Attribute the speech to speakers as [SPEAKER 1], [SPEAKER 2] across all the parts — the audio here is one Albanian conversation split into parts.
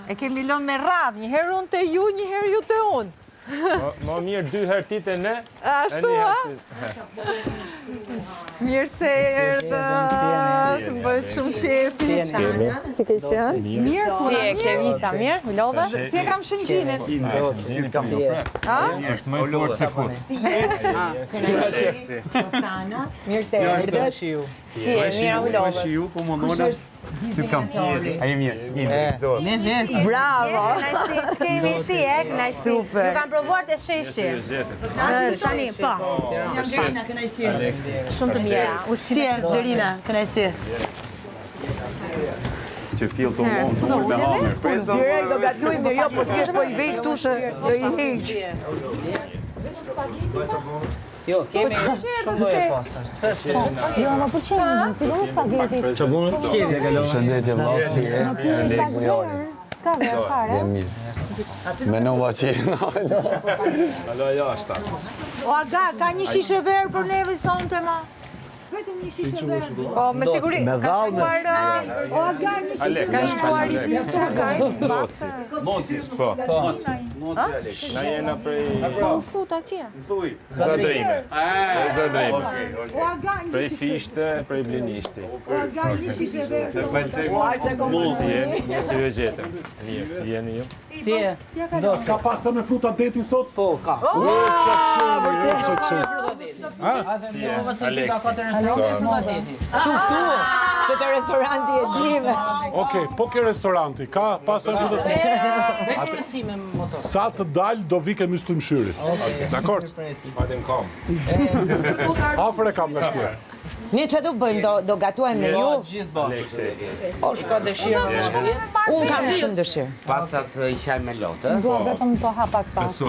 [SPEAKER 1] E kemi lënë me radhë, një herë unë të ju, një herë ju të unë.
[SPEAKER 2] Më mirë 2 herë ti të ne.
[SPEAKER 1] Ashtu, a? Mirë se erdhët, të bëjtë shumë qefi. Si ke qenë? Mirë,
[SPEAKER 3] Si e ke visa, mirë? Lodhe?
[SPEAKER 1] Si e kam shëngjinin?
[SPEAKER 2] Është më fort se kur.
[SPEAKER 1] Mirë se erdhët.
[SPEAKER 3] Si e mirë u lodhe?
[SPEAKER 2] Ty kam si e. Ai mirë.
[SPEAKER 1] Bravo.
[SPEAKER 4] Që kemi si e, kënaqësi.
[SPEAKER 1] Super.
[SPEAKER 4] Ju kam provuar të sheshi. Tani, po. Shumë të mira.
[SPEAKER 1] Si e, Derina, kënaqësi.
[SPEAKER 5] Që fill të mund të ullë me hamër.
[SPEAKER 1] Direkt do gatujmë, jo, po thjesht po i vej këtu se do i heq.
[SPEAKER 6] Jo, kemi shumë doje pasta.
[SPEAKER 4] Jo, më pëlqen, si do spaghetti.
[SPEAKER 5] Shëndetje vllai, si je?
[SPEAKER 4] S'ka verë fare.
[SPEAKER 5] Jam mirë. Menova që
[SPEAKER 2] Alo jashta.
[SPEAKER 4] O aga, ka një shishe verë për neve sonte ma. Vetëm një shishe verë.
[SPEAKER 1] Po, me siguri, ka shkuar...
[SPEAKER 4] O aga, një shishe verë.
[SPEAKER 1] Ka shkuar i filtur,
[SPEAKER 2] Po. Na jena prej
[SPEAKER 4] Po, u fut atje.
[SPEAKER 2] Zadrime. Zadrime.
[SPEAKER 4] O aga, një
[SPEAKER 2] Prej
[SPEAKER 4] shishe
[SPEAKER 2] fishte, prej blinishti.
[SPEAKER 4] O aga, një shishe verë.
[SPEAKER 2] Si jeni? Si ju gjetëm? Mirë, si jeni ju?
[SPEAKER 6] Si e?
[SPEAKER 7] Ka pasta me fruta deti sot?
[SPEAKER 6] Po, ka.
[SPEAKER 2] Si je? Aleksi.
[SPEAKER 1] Se të restoranti e dime.
[SPEAKER 7] Okej, po ke restoranti, ka pasta me fruta deti?
[SPEAKER 6] Si me motor.
[SPEAKER 7] Sa të dalë do vi kemi shtu mshyri. Dakor?
[SPEAKER 2] Matin kom.
[SPEAKER 7] Afër e kam nga shtëpia.
[SPEAKER 1] Ne që do bëjmë, do gatuajmë me ju?
[SPEAKER 6] Gjithë bashkë.
[SPEAKER 2] Aleksi.
[SPEAKER 6] O, shka dëshirë.
[SPEAKER 1] Unë kam shumë dëshirë.
[SPEAKER 8] Pastat i qaj me lotë.
[SPEAKER 4] Dua vetëm të ha pak pas.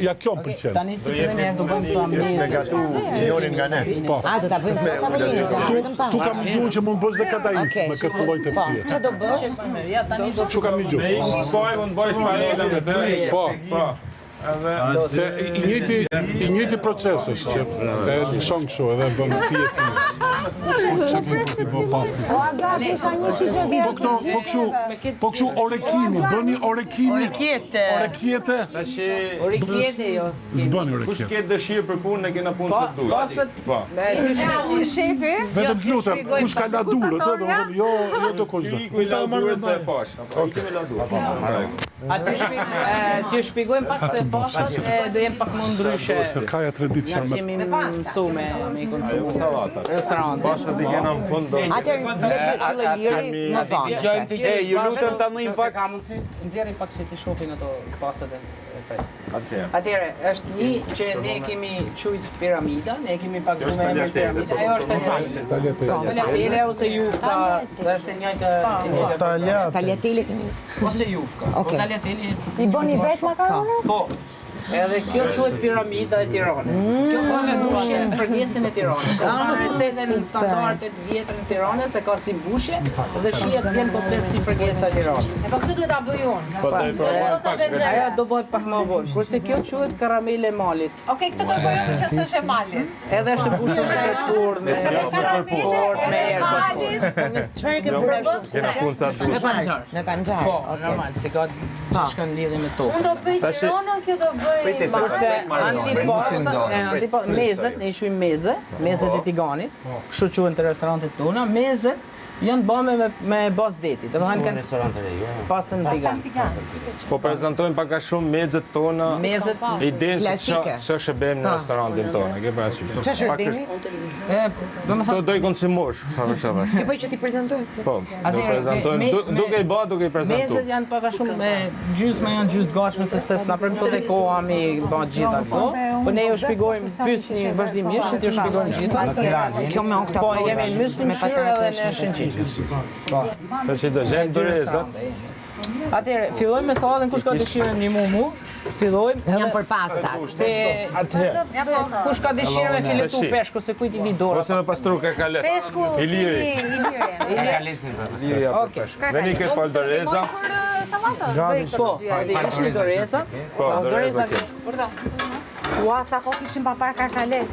[SPEAKER 7] Ja kjo më pëlqen.
[SPEAKER 6] Tani si të ne do bëjmë sa mezë.
[SPEAKER 5] Sinjorin nga ne.
[SPEAKER 7] Po.
[SPEAKER 1] A, do ta bëjmë për tavollinës, do vetëm pa.
[SPEAKER 7] Tu kam një gjuhë që mund bësh dhe kadaif
[SPEAKER 1] Okej.
[SPEAKER 7] me këtë lloj
[SPEAKER 1] Po,
[SPEAKER 7] tepsie.
[SPEAKER 1] që do bësh?
[SPEAKER 6] Ja, tani do
[SPEAKER 7] Çu kam një
[SPEAKER 2] Me
[SPEAKER 7] gjuhë.
[SPEAKER 2] i shkoj, mund bëj farela me të.
[SPEAKER 7] Po.
[SPEAKER 2] Po. Edhe
[SPEAKER 7] Se i njëjti proces është që e lëshon kështu edhe bën fije fije.
[SPEAKER 4] O aga, kisha një shishe verë.
[SPEAKER 7] Po kështu orekini, bëni orekini.
[SPEAKER 1] Orekjete.
[SPEAKER 7] Orekjete.
[SPEAKER 6] orikjete jo.
[SPEAKER 7] S'bëni
[SPEAKER 2] kush
[SPEAKER 7] orekjete.
[SPEAKER 2] ke dëshirë për punë, ne kena punë të duhet. Po.
[SPEAKER 1] Shefi?
[SPEAKER 7] Vetëm të lutem, kush ka la durët, jo do kush do.
[SPEAKER 2] Iku i la duhet se posh. Iku i la duhet.
[SPEAKER 6] A t'ju shpjegojmë pak se pastat do jem pak më ndryshe.
[SPEAKER 7] Kaja tradit që
[SPEAKER 6] Na kemi mësu me i konsumu restorant.
[SPEAKER 2] Pastat i kena në fund do.
[SPEAKER 1] Atër, fillë liri, më vonë.
[SPEAKER 8] Ju lutem ta mëjmë pak.
[SPEAKER 6] Nxjerrim pak se ti shohin ato pastat e fest.
[SPEAKER 2] Atëherë.
[SPEAKER 6] Atëre, është një që ne kemi qujt piramida, ne kemi pak zume me piramida. Ajo është tagliatelle ose jufka, është e njëjtë
[SPEAKER 1] Tagliatelle kemi.
[SPEAKER 6] ose jufka. Po tagliatelle
[SPEAKER 4] I bëni vet makaronë?
[SPEAKER 6] po. Edhe kjo quhet piramida e Tiranës. Kjo ka nga dushje në përgjesin e Tiranës. Ka në recetën standarde të vjetër në Tiranës, se ka si mbushje dhe shihet vjen komplet si përgjesa e Tiranës.
[SPEAKER 4] Po këtë duhet ta bëj unë.
[SPEAKER 2] Po të i provoj pak.
[SPEAKER 6] Ajo do bëhet pak më vonë, kurse kjo quhet karamele e malit.
[SPEAKER 1] Okej, këtë do bëjmë që s'është e malit.
[SPEAKER 6] Edhe është bushur me purr, me fort, me erza.
[SPEAKER 1] Çfarë ke bërë?
[SPEAKER 2] Kena punë sa duhet.
[SPEAKER 1] Me panxar.
[SPEAKER 6] Po, normal, se ka diçka në lidhje me tokën.
[SPEAKER 4] Unë do bëj Tiranën, kjo do bëj
[SPEAKER 6] Kurse mezet, ne i quajmë mezet e tiganit, kështu quhen të restorantet tona, mezet janë bëme me bazë deti. Domethënë kanë pastën tigan.
[SPEAKER 2] Po prezantojmë pak a shumë mezet tona.
[SPEAKER 6] Mezet
[SPEAKER 2] Idenë se
[SPEAKER 1] Klasike.
[SPEAKER 2] ç'është shërbim në restorantin tonë, ke parasysh.
[SPEAKER 1] Çfarë shërbimi?
[SPEAKER 2] To do i konsumosh, pavarësisht.
[SPEAKER 1] E po që ti prezantojmë.
[SPEAKER 2] Po, do prezantojmë duke i bë, duke i
[SPEAKER 6] mezet
[SPEAKER 2] prezantuar.
[SPEAKER 6] janë pak a shumë me gjysma janë gjysë të gatshme sepse s'na përmendon e koha mi bën gjithë ato. Po ne ju shpjegojmë pyetni vazhdimisht, ju shpjegojmë gjithë.
[SPEAKER 1] Kjo me okta.
[SPEAKER 6] Po jemi myslim shyrë edhe në shënqit.
[SPEAKER 2] Tash do gjem dorezat.
[SPEAKER 6] Atëherë, fillojmë me sallatën kush ka dëshirën një mumu. Fillojmë
[SPEAKER 1] Jam për pastat.
[SPEAKER 2] Atëherë.
[SPEAKER 6] kush ka dëshirë me filetu
[SPEAKER 2] Tashi.
[SPEAKER 6] peshku se kujt i vi dora.
[SPEAKER 2] Ose me pastru kakalet.
[SPEAKER 4] Peshku,
[SPEAKER 2] Iliri.
[SPEAKER 6] Okej.
[SPEAKER 2] Veni ke fal doreza.
[SPEAKER 6] Po, i kishim dorezat.
[SPEAKER 2] Po, doreza ke.
[SPEAKER 4] Ua, sa ko kishim pa parë kakalec.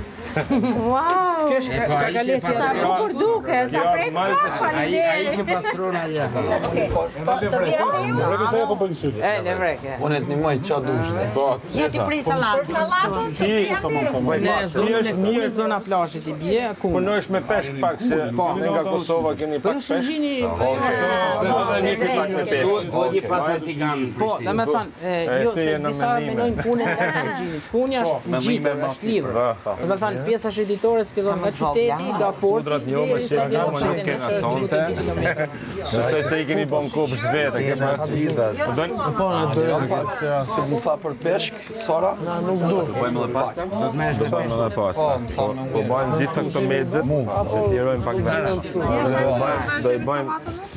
[SPEAKER 4] Wow!
[SPEAKER 6] Kjo është kakalecia.
[SPEAKER 4] Sa bukur duket, ta
[SPEAKER 2] Normalt
[SPEAKER 6] Ai që pastron ajo.
[SPEAKER 4] Të vjen ju.
[SPEAKER 7] Rrega se apo bën syt.
[SPEAKER 6] Levreke.
[SPEAKER 5] Unë të nimoj çfarë dush. Po.
[SPEAKER 4] Ja ti pri sallatën. Për sallatën
[SPEAKER 2] ti
[SPEAKER 6] Në mirë zona plazhit i bie ku.
[SPEAKER 2] punosh me peshk pak se ne nga Kosova keni pak peshk. Edhe një pak me peshk.
[SPEAKER 8] Godi pas Vatikan në
[SPEAKER 6] Po,
[SPEAKER 8] Prishtinë.
[SPEAKER 6] dhe me thënë, jo, se disa menojnë punën e Shëngjinit. Punja është gjithë, është libër. Dhe me thënë, pjesa shënditore fillon nga qyteti, nga porti, deri sa deri në qytetin e sonte.
[SPEAKER 2] Nëse se I keni bon kopës vete, ke pas.
[SPEAKER 5] Se më tha për peshk, Sara? Nuk du.
[SPEAKER 8] Bëjmë edhe pasta.
[SPEAKER 2] Do bëjmë edhe pasta. Po bëjmë gjithë këto mezet, dhe t'lirojmë pak vete. Do I bëjmë.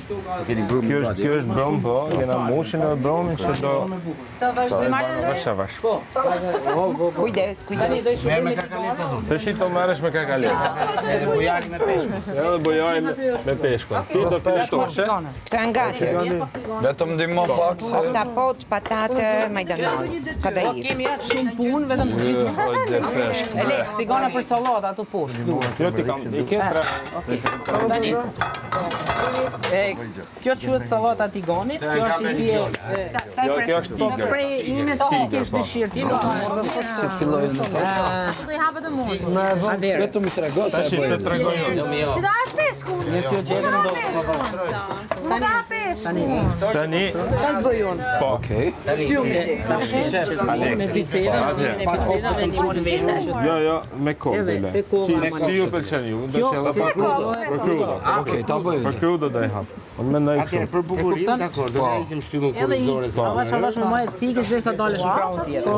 [SPEAKER 2] Kjo është brom, po, kena mushin e bromin që do...
[SPEAKER 4] të vazhdojmë.
[SPEAKER 2] Vash.
[SPEAKER 4] Kujdes.
[SPEAKER 8] Merë me kakaleca do.
[SPEAKER 2] Të shi to merresh me kakaleca.
[SPEAKER 8] Edhe bojari me peshk.
[SPEAKER 2] Edhe bojari me peshkun. Ti do filetoshe.
[SPEAKER 4] Kanë gati.
[SPEAKER 5] Vetëm ndihmo pak se...
[SPEAKER 4] Oktapot, patate, majdanoz, kadajif.
[SPEAKER 6] Kemi atë shumë punë, vetëm për gjithë.
[SPEAKER 5] Hajde peshk.
[SPEAKER 6] Eleks, ti gana për sallatë ato poshtë.
[SPEAKER 2] Jo ti kam, I ke tre.
[SPEAKER 6] Tani. Kjo quhet sallata tiganit, kjo është I fije.
[SPEAKER 2] Jo, kjo është tiger.
[SPEAKER 6] Prej ime të kesh dëshirë ti, nuk ka
[SPEAKER 5] Se të filloj në të.
[SPEAKER 4] Do I hapë të mund.
[SPEAKER 5] Vetëm I tregoj se
[SPEAKER 2] Tash të tregoj unë.
[SPEAKER 4] Ti do hash peshkun.
[SPEAKER 6] Nëse jo gjetëm do
[SPEAKER 4] Do ta hash peshkun.
[SPEAKER 2] Tani,
[SPEAKER 4] Çfarë bëj unë?
[SPEAKER 2] po.
[SPEAKER 5] Okej.
[SPEAKER 6] me picera, me limon verde.
[SPEAKER 2] Jo, me kohë dile. Si ju pëlqen ju, do të edhe pak për crudo.
[SPEAKER 5] Okej, ta bëj.
[SPEAKER 2] Për crudo do I hap. Unë mendoj
[SPEAKER 8] Atëherë
[SPEAKER 2] kështu.
[SPEAKER 8] për bukurinë, dakor, do të ishim shtymën
[SPEAKER 6] Edhe
[SPEAKER 8] kurrizore.
[SPEAKER 6] avash me majë thikës derisa dalesh në krahun tjetër.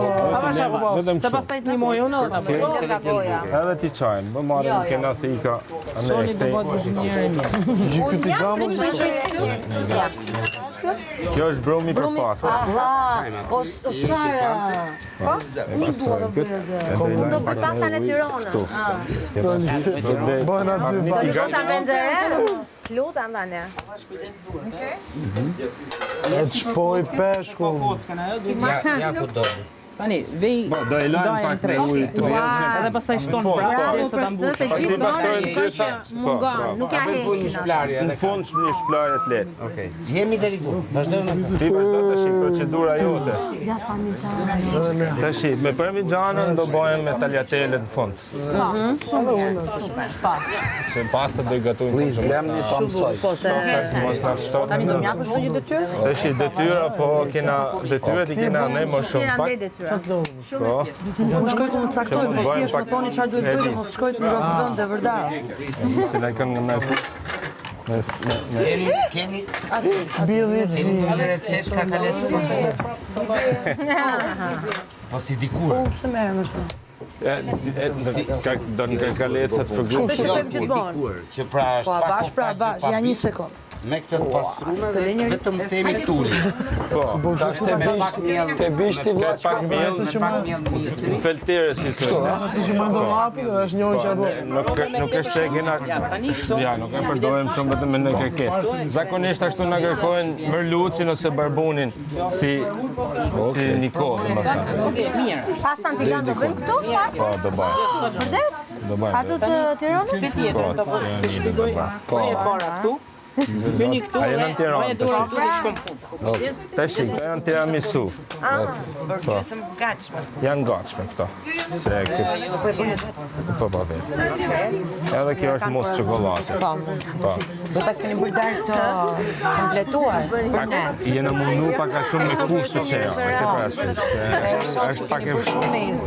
[SPEAKER 2] Vetëm
[SPEAKER 6] Se pastaj të nimoj unë edhe ta bëj.
[SPEAKER 2] Edhe ti çajin, më marrim kena thika.
[SPEAKER 6] Soni do bëhet buziniere mirë.
[SPEAKER 4] Unë jam
[SPEAKER 2] Kjo është bromi për pasta.
[SPEAKER 4] O Sara. Unë dua të bëj atë.
[SPEAKER 2] Do
[SPEAKER 4] bëj pastan e Tiranës.
[SPEAKER 2] Bëjnë aty.
[SPEAKER 4] Lutem menxhere. Lutem tani.
[SPEAKER 7] E çpoj peshku.
[SPEAKER 8] Ja ku do.
[SPEAKER 6] Tani, vej
[SPEAKER 2] Do I lajm pak me ujë të
[SPEAKER 6] edhe pastaj shton prapë derisa ta mbush.
[SPEAKER 2] Si pastojnë gjitha?
[SPEAKER 4] Mungon, nuk ja heqin.
[SPEAKER 8] Shplarje
[SPEAKER 2] Në fund një shplarje të lehtë.
[SPEAKER 8] Okej. Jemi deri ku? Vazhdojmë me
[SPEAKER 2] Ti vazhdo tash procedura jote. Tash me parmigianën do bëjmë me tagliatelle në fund. Se pasta do I gatojmë.
[SPEAKER 5] Please, lemni pa mësoj.
[SPEAKER 2] Mos na shtot.
[SPEAKER 4] Tani do m'japësh ndonjë detyrë?
[SPEAKER 2] Tash detyra po kena detyrat I kena ne më shumë pak.
[SPEAKER 4] detyrë.
[SPEAKER 2] Po.
[SPEAKER 9] Unë shkoj ku më caktoj, po thjesht më thoni çfarë duhet bëj, mos shkoj të më rrofëdon dhe vërtet.
[SPEAKER 2] Si na kanë me
[SPEAKER 8] Keni një recetë kakalesë? Po si dikur.
[SPEAKER 9] Pse merrem me këtë?
[SPEAKER 2] do në kakalecat për grupë.
[SPEAKER 8] Jo, si dikur, që pra është
[SPEAKER 9] Po, bash pra bash, ja një sekond.
[SPEAKER 8] Me këtë të pastrume dhe vetëm themi tuli.
[SPEAKER 2] Po, tash te
[SPEAKER 5] bishti
[SPEAKER 2] Ke pak miell,
[SPEAKER 8] Me pak miell misri.
[SPEAKER 2] feltere si thonë.
[SPEAKER 7] Ishim ndo hapi dhe është një që apo.
[SPEAKER 2] Nuk është se kena ja, nuk e përdojmë shumë vetëm me në kërkesë. Zakonisht ashtu na kërkojnë mërlucin ose barbunin si Nikodë, domethënë.
[SPEAKER 4] Pastan tigan do bëjmë këtu?
[SPEAKER 2] Po, do bëjmë.
[SPEAKER 4] Vërtet?
[SPEAKER 2] Do bëjmë.
[SPEAKER 4] Ato të Tiranës?
[SPEAKER 6] Si tjetër, do të shpjegoj. Po e para këtu. Vini këtu
[SPEAKER 2] A jenë në Tiranë,
[SPEAKER 6] e dora këtu dhe shkon fund.
[SPEAKER 2] Tash janë tiramisu.
[SPEAKER 4] Përgjysëm gatshme.
[SPEAKER 2] Janë gatshme këto. Se po vetë. Edhe kjo është mos çokoladë. Po.
[SPEAKER 4] Do pas keni bërë darë këto kompletuar për ne.
[SPEAKER 2] Jena mundu pak a shumë me kushtet që janë, ke parasysh.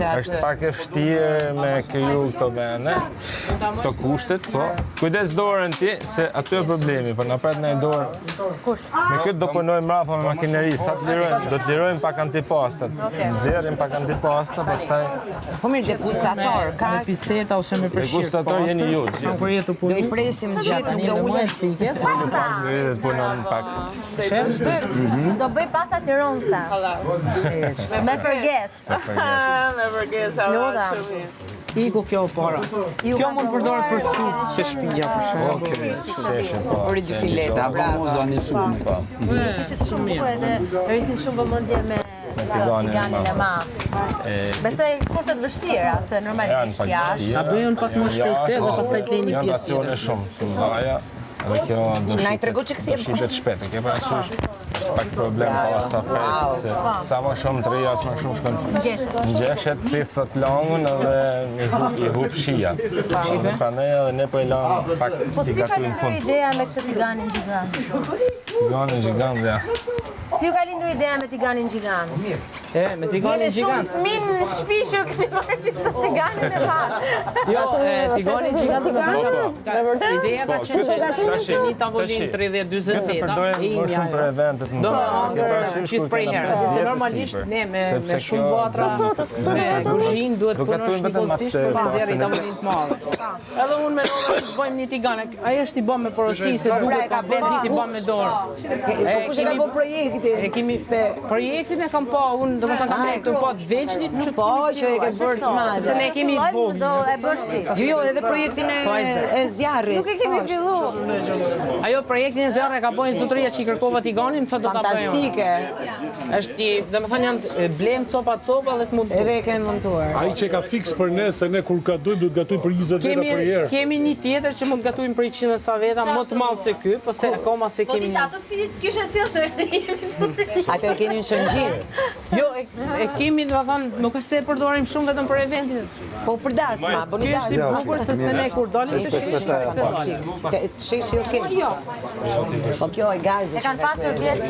[SPEAKER 2] Është pak e vështirë me kriju këto vende, këto kushtet, po. Kujdes dorën ti, se aty është problemi, po na pret në dorë.
[SPEAKER 4] Kush?
[SPEAKER 2] Me këtë do punojmë mbrapa me makineri, sa të lirojmë, do të lirojmë pak antipastat. Nxjerrim pak antipasta, pastaj
[SPEAKER 4] Po mirë, degustator, ka
[SPEAKER 6] Piceta ose me përshirë.
[SPEAKER 2] degustator jeni ju.
[SPEAKER 6] Kur jetë
[SPEAKER 4] do
[SPEAKER 6] punu.
[SPEAKER 4] I presim gjithë, nuk do
[SPEAKER 6] Ulen
[SPEAKER 4] ulen.
[SPEAKER 6] fikës.
[SPEAKER 2] Pak punon pak.
[SPEAKER 4] Do bëj pasta tironse. Me përges. Me përges. Loda.
[SPEAKER 6] Iku kjo para. Kjo mund përdoret për supë që shtëpia për shembull.
[SPEAKER 4] Ori dy fileta,
[SPEAKER 5] Ta
[SPEAKER 4] bravo.
[SPEAKER 5] bëmoza një sumë pa.
[SPEAKER 4] Ishit shumë bukur edhe rrisni shumë vëmendje me
[SPEAKER 2] tiganin
[SPEAKER 4] tiganin e madh. Besoj kushtet vështira, se normalisht jashtë.
[SPEAKER 6] Ta bëjën pak më shpejt dhe pastaj të lejnë një
[SPEAKER 2] Janë
[SPEAKER 6] pjesë
[SPEAKER 2] racione
[SPEAKER 6] tjetër.
[SPEAKER 2] shumë, të mëdha. Dhe kjo do
[SPEAKER 1] Na i tregu që kësi e
[SPEAKER 2] shitet shpejt, e ke parasysh? Është pak problem pas ta fest, se sa më shumë të rria, as më shumë shkon ngjeshet, thithët langun edhe i hub shia. Dhe prandaj edhe ne po i lam pak
[SPEAKER 3] Po si
[SPEAKER 2] i
[SPEAKER 3] ka
[SPEAKER 2] gatuim
[SPEAKER 3] lindur
[SPEAKER 2] fund.
[SPEAKER 3] ideja me këtë tiganin gjigant?
[SPEAKER 2] Tiganin gjigant, ja.
[SPEAKER 3] Si ju ka lindur ideja me tiganin gjigant?
[SPEAKER 6] Me tiganin gjigant.
[SPEAKER 3] Shumë fëmin në shtëpi që këni marrë gjithë tiganin e parë.
[SPEAKER 6] Jo, tiganin gjigant ideja ka qenë që një tavolinë 30-40
[SPEAKER 2] Ne
[SPEAKER 6] veta
[SPEAKER 2] përdojmë
[SPEAKER 6] e
[SPEAKER 2] më shumë për eventet në
[SPEAKER 6] do më hangër qysh prej herë, se normalisht ne me shumë vatra, me kuzhinë duhet punosh një kohësisht për të nxjerrë tavolinë të madhe. Edhe unë mendova se bëjmë një tigan, ai është i bën me porosi se duhet komplet i bën me dorë.
[SPEAKER 1] Kush e ka bërë projekti?
[SPEAKER 6] E kemi projektin e kam pa unë, domethënë kam këtu pa të veçnit që
[SPEAKER 1] Po, që e ke bërë të madhe.
[SPEAKER 6] se ne kemi vogël.
[SPEAKER 3] Do e bësh ti.
[SPEAKER 1] Jo, edhe projektin e zjarrit.
[SPEAKER 3] Nuk e kemi filluar.
[SPEAKER 6] Ajo projektin e zjarrit ka bënë zotëria që i kërkova tiganin, thotë do ta bëjmë.
[SPEAKER 1] Fantastike.
[SPEAKER 6] Është domethënë janë blem copa dhe të mund.
[SPEAKER 1] Edhe e ke montuar.
[SPEAKER 7] Ai që ka fiks për ne se ne kur gatojmë duhet gatoj për 20 veta për herë.
[SPEAKER 6] Kemi një tjetër që mund gatojmë për 100 sa veta, më të madh se ky, po se akoma se kemi.
[SPEAKER 3] Ato si kishe sjell se jemi të
[SPEAKER 1] Ato e keni në shëngjir.
[SPEAKER 6] Jo, e kemi domethënë nuk është se e përdorim shumë vetëm për eventin.
[SPEAKER 1] Po për dasma, bëni
[SPEAKER 6] Ky është i
[SPEAKER 1] dasma.
[SPEAKER 6] bukur sepse ne kur dalim të shihim.
[SPEAKER 1] Sheshi okej. Po kjo e gazit.
[SPEAKER 3] E kanë pasur vjetë.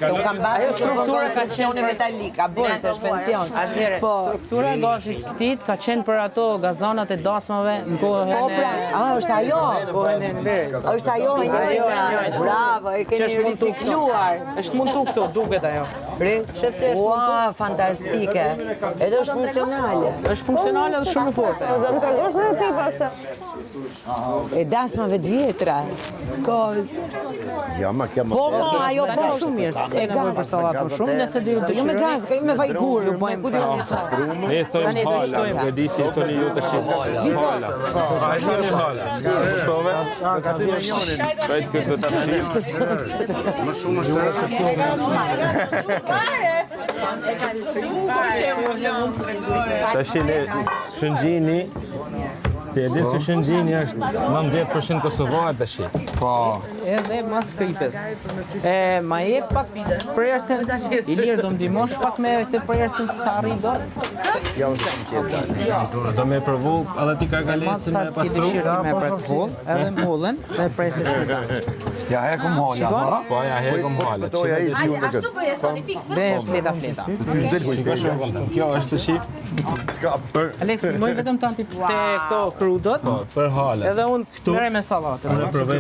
[SPEAKER 1] Se unë kam bërë
[SPEAKER 6] Ajo struktura ka
[SPEAKER 1] konstruksione metalik, ka bërë se është pension.
[SPEAKER 6] Atëherë,
[SPEAKER 1] Po,
[SPEAKER 6] struktura e gazit këtit ka qenë për ato gazonat e dasmave në kohën
[SPEAKER 1] po pra, është ajo.
[SPEAKER 6] kohën e Enverit.
[SPEAKER 1] Është ajo e njëjta. Bravo, e keni ricikluar.
[SPEAKER 6] Është mundu këto, duket ajo. Shef se është
[SPEAKER 1] Ua, fantastike. Edhe është funksionale.
[SPEAKER 6] Është funksionale dhe shumë e forte.
[SPEAKER 1] E dasmave të vjetra. Kohës.
[SPEAKER 5] Ja, ma kjo
[SPEAKER 1] Po, ajo po
[SPEAKER 6] Shumë
[SPEAKER 1] është
[SPEAKER 6] mirë,
[SPEAKER 1] e
[SPEAKER 6] e kam për
[SPEAKER 1] gaz.
[SPEAKER 6] sallatë për shumë, nëse do ju
[SPEAKER 1] Jo me gaz, ka jo me vajgur, me ku di unë çfarë.
[SPEAKER 2] Ne thojmë hala, nuk e di si thoni ju të shihni. Hala. Ai thoni hala. Kuptove? Bëjt këtë të shihni.
[SPEAKER 8] Më shumë është
[SPEAKER 2] Tash ne Shëngjini, ti e di se Shëngjini është 90% kosovar tash.
[SPEAKER 5] Po.
[SPEAKER 6] edhe mas kripes. Ma jep pak prersen, Ilir do më ndihmosh pak me këtë prersen se sa arri do?
[SPEAKER 2] Do me provu edhe ti kargalecën me pastru.
[SPEAKER 6] Me për të hull, edhe mbullën dhe presin.
[SPEAKER 5] Ja hekum holla, ha?
[SPEAKER 2] Po ja hekum halet.
[SPEAKER 3] Ashtu bëje soni fikse.
[SPEAKER 6] Be fleta.
[SPEAKER 2] Kjo është shif
[SPEAKER 6] Alex, moj vetëm tanti te këto krudot.
[SPEAKER 2] për halet.
[SPEAKER 6] Edhe unë merrem me sallatë.
[SPEAKER 2] Ne provoj